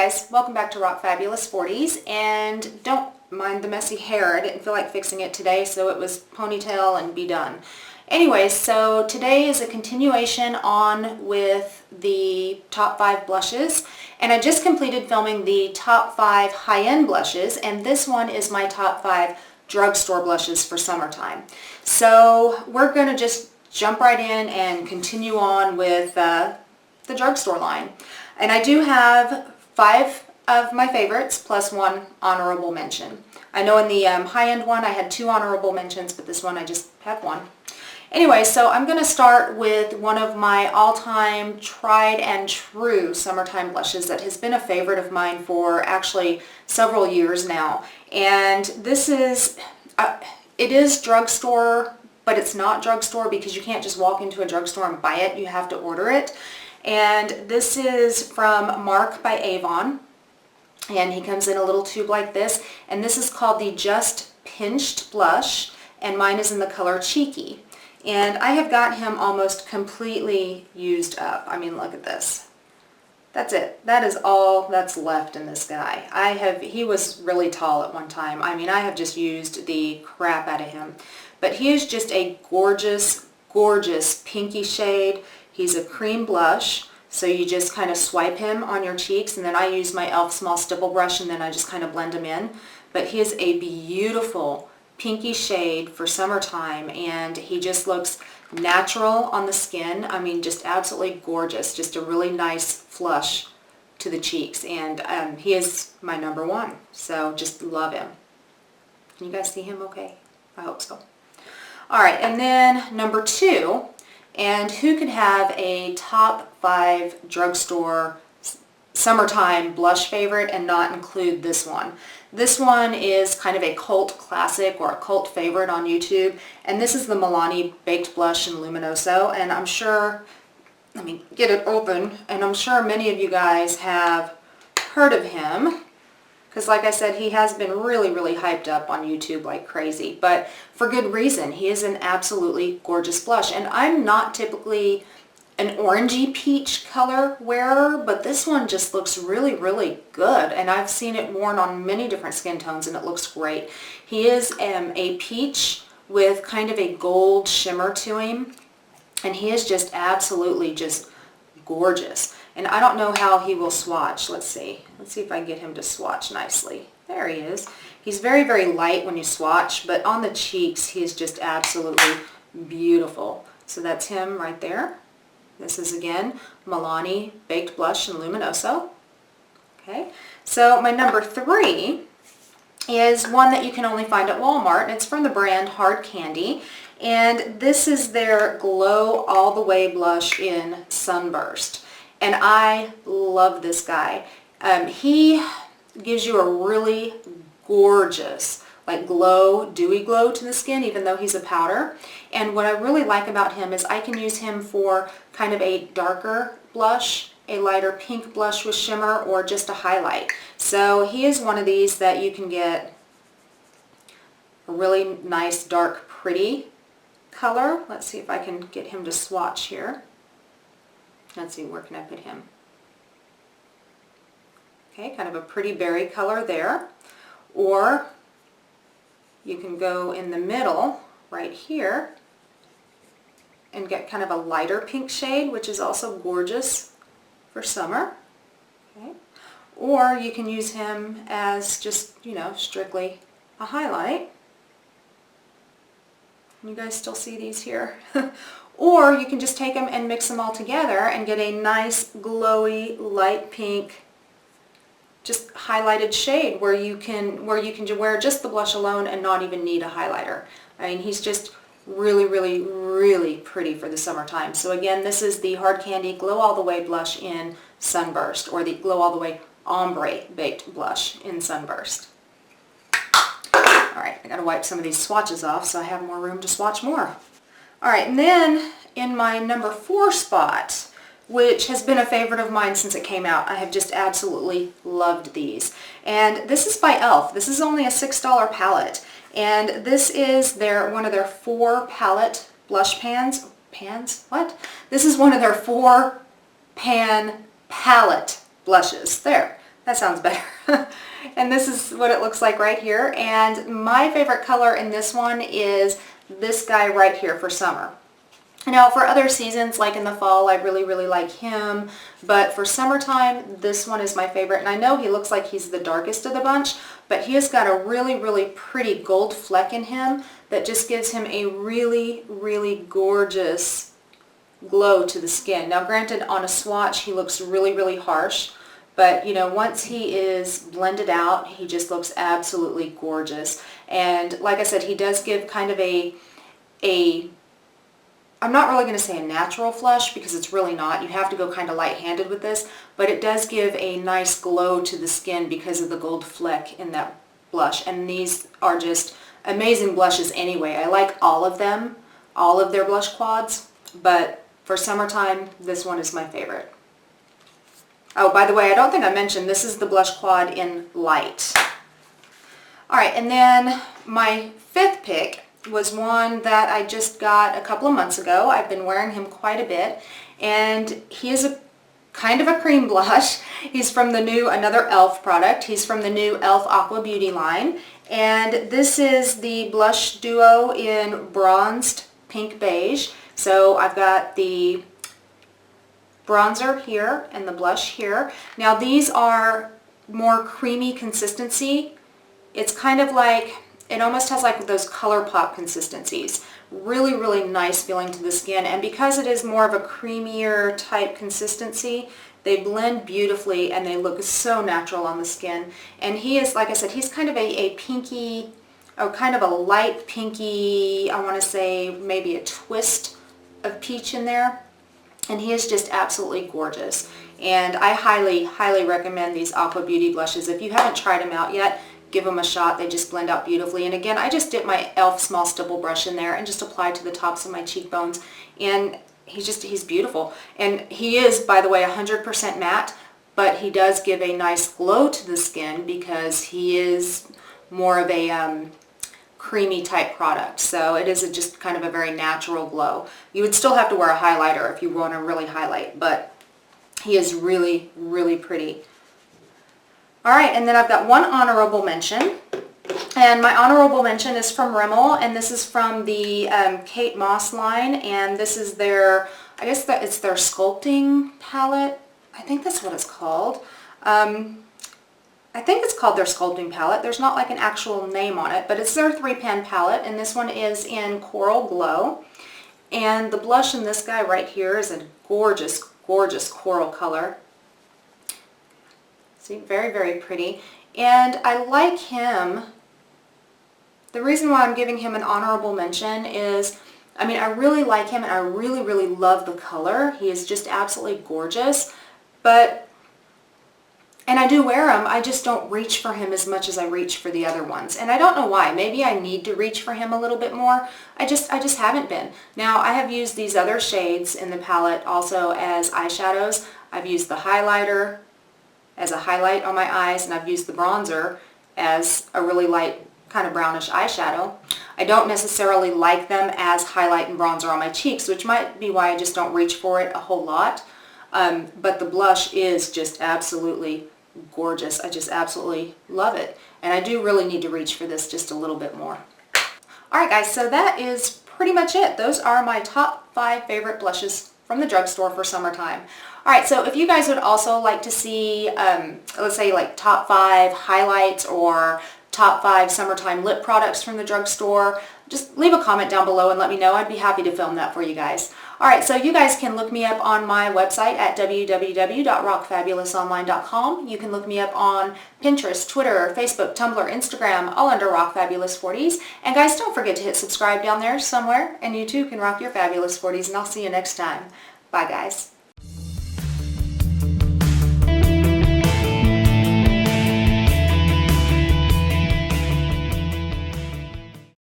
guys, welcome back to Rock Fabulous 40s, and don't mind the messy hair. I didn't feel like fixing it today, so it was ponytail and be done. Anyways, so today is a continuation on with the top 5 blushes, and I just completed filming the top 5 high-end blushes, and this one is my top 5 drugstore blushes for summertime. So we're going to just jump right in and continue on with the drugstore line. And I do have 5 of my favorites plus 1 honorable mention. I know in the high-end one I had 2 honorable mentions, but this one I just have 1. Anyway, so I'm going to start with one of my all-time tried and true summertime blushes that has been a favorite of mine for actually several years now. And this is, it is drugstore, but it's not drugstore because you can't just walk into a drugstore and buy it. You have to order it. And this is from Mark by Avon, and he comes in a little tube like this, and this is called the Just Pinched Blush, and mine is in the color Cheeky. And I have got him almost completely used up. I mean, look at this. That's it. That is all that's left in this guy. He was really tall at one time. I mean, I have just used the crap out of him. But he is just a gorgeous, gorgeous pinky shade. He's a cream blush, so you just kind of swipe him on your cheeks, and then I use my e.l.f. small stipple brush, and then I just kind of blend him in. But he is a beautiful pinky shade for summertime, and he just looks natural on the skin. I mean, just absolutely gorgeous. Just a really nice flush to the cheeks, and he is my number 1, so just love him. Can you guys see him okay? I hope so. All right, and then number 2. And who could have a top 5 drugstore summertime blush favorite and not include this one? This one is kind of a cult classic or a cult favorite on YouTube. And this is the Milani Baked Blush in Luminoso. And I'm sure, let me get it open, and I'm sure many of you guys have heard of him. Because like I said, he has been really, really hyped up on YouTube like crazy. But for good reason. He is an absolutely gorgeous blush. And I'm not typically an orangey peach color wearer, but this one just looks really, really good. And I've seen it worn on many different skin tones, and it looks great. He is a peach with kind of a gold shimmer to him. And he is just absolutely just gorgeous. And I don't know how he will swatch. Let's see. Let's see if I can get him to swatch nicely. There he is. He's very, very light when you swatch, but on the cheeks, he is just absolutely beautiful. So that's him right there. This is, again, Milani Baked Blush in Luminoso. Okay. So my number 3 is one that you can only find at Walmart, and it's from the brand Hard Candy. And this is their Glow All the Way Blush in Sunburst. And I love this guy. He gives you a really gorgeous, like glow, dewy glow to the skin, even though he's a powder. And what I really like about him is I can use him for kind of a darker blush, a lighter pink blush with shimmer, or just a highlight. So he is one of these that you can get a really nice, dark, pretty color. Let's see if I can get him to swatch here. Let's see, where can I put him? Okay, kind of a pretty berry color there. Or you can go in the middle right here and get kind of a lighter pink shade, which is also gorgeous for summer. Okay. Or you can use him as just, you know, strictly a highlight. You guys still see these here? Or you can just take them and mix them all together and get a nice glowy light pink just highlighted shade where you can wear just the blush alone and not even need a highlighter. I mean, he's just really, really, really pretty for the summertime. So again, this is the Hard Candy Glow All the Way Blush in Sunburst, or the Glow All the Way Ombre Baked Blush in Sunburst. Alright, I gotta wipe some of these swatches off so I have more room to swatch more. Alright, and then in my number 4 spot, which has been a favorite of mine since it came out, I have just absolutely loved these. And this is by e.l.f. This is only a $6 palette. And this is one of their 4 palette blush pans. What? This is one of their 4 pan palette blushes. There. That sounds better. And this is what it looks like right here. And my favorite color in this one is this guy right here for summer. Now for other seasons, like in the fall, I really, really like him. But for summertime, this one is my favorite. And I know he looks like he's the darkest of the bunch, but he has got a really, really pretty gold fleck in him that just gives him a really, really gorgeous glow to the skin. Now granted, on a swatch, he looks really, really harsh. But, you know, once he is blended out, he just looks absolutely gorgeous. And like I said, he does give kind of a I'm not really going to say a natural flush because it's really not. You have to go kind of light-handed with this. But it does give a nice glow to the skin because of the gold fleck in that blush. And these are just amazing blushes anyway. I like all of them, all of their blush quads. But for summertime, this one is my favorite. Oh, by the way, I don't think I mentioned, this is the blush quad in light. Alright, and then my fifth pick was one that I just got a couple of months ago. I've been wearing him quite a bit, and he is a kind of a cream blush. He's from the new, another e.l.f. product. He's from the new e.l.f. Aqua Beauty line, and this is the blush duo in bronzed pink beige. So I've got the bronzer here and the blush here. Now these are more creamy consistency. It's kind of like, it almost has like those ColourPop consistencies. Really, really nice feeling to the skin. And because it is more of a creamier type consistency, they blend beautifully and they look so natural on the skin. And he is, like I said, he's kind of a pinky, or kind of a light pinky, I want to say maybe a twist of peach in there. And he is just absolutely gorgeous. And I highly, highly recommend these Aqua Beauty blushes. If you haven't tried them out yet, give them a shot. They just blend out beautifully. And again, I just dipped my e.l.f. small stipple brush in there and just applied to the tops of my cheekbones. And he's beautiful. And he is, by the way, 100% matte, but he does give a nice glow to the skin because he is more of a creamy type product. So it is just kind of a very natural glow. You would still have to wear a highlighter if you want to really highlight, but he is really, really pretty. Alright, and then I've got one honorable mention. And my honorable mention is from Rimmel, and this is from the Kate Moss line, and this is their, I guess it's their sculpting palette. I think that's what it's called. I think it's called their sculpting palette. There's not like an actual name on it, but it's their 3-pan palette, and this one is in Coral Glow. And the blush in this guy right here is a gorgeous, gorgeous coral color. See, very, very pretty. And I like him. The reason why I'm giving him an honorable mention is, I mean, I really like him and I really, really love the color. He is just absolutely gorgeous. And I do wear him, I just don't reach for him as much as I reach for the other ones. And I don't know why. Maybe I need to reach for him a little bit more. I just haven't been. Now, I have used these other shades in the palette also as eyeshadows. I've used the highlighter as a highlight on my eyes, and I've used the bronzer as a really light kind of brownish eyeshadow. I don't necessarily like them as highlight and bronzer on my cheeks, which might be why I just don't reach for it a whole lot. But the blush is just absolutely gorgeous. I just absolutely love it. And I do really need to reach for this just a little bit more. Alright guys, so that is pretty much it. Those are my top 5 favorite blushes from the drugstore for summertime. Alright, so if you guys would also like to see, let's say like top 5 highlights or top 5 summertime lip products from the drugstore, just leave a comment down below and let me know. I'd be happy to film that for you guys. Alright, so you guys can look me up on my website at www.rockfabulousonline.com. You can look me up on Pinterest, Twitter, Facebook, Tumblr, Instagram, all under Rock Fabulous 40s. And guys, don't forget to hit subscribe down there somewhere, and you too can rock your fabulous 40s, and I'll see you next time. Bye guys.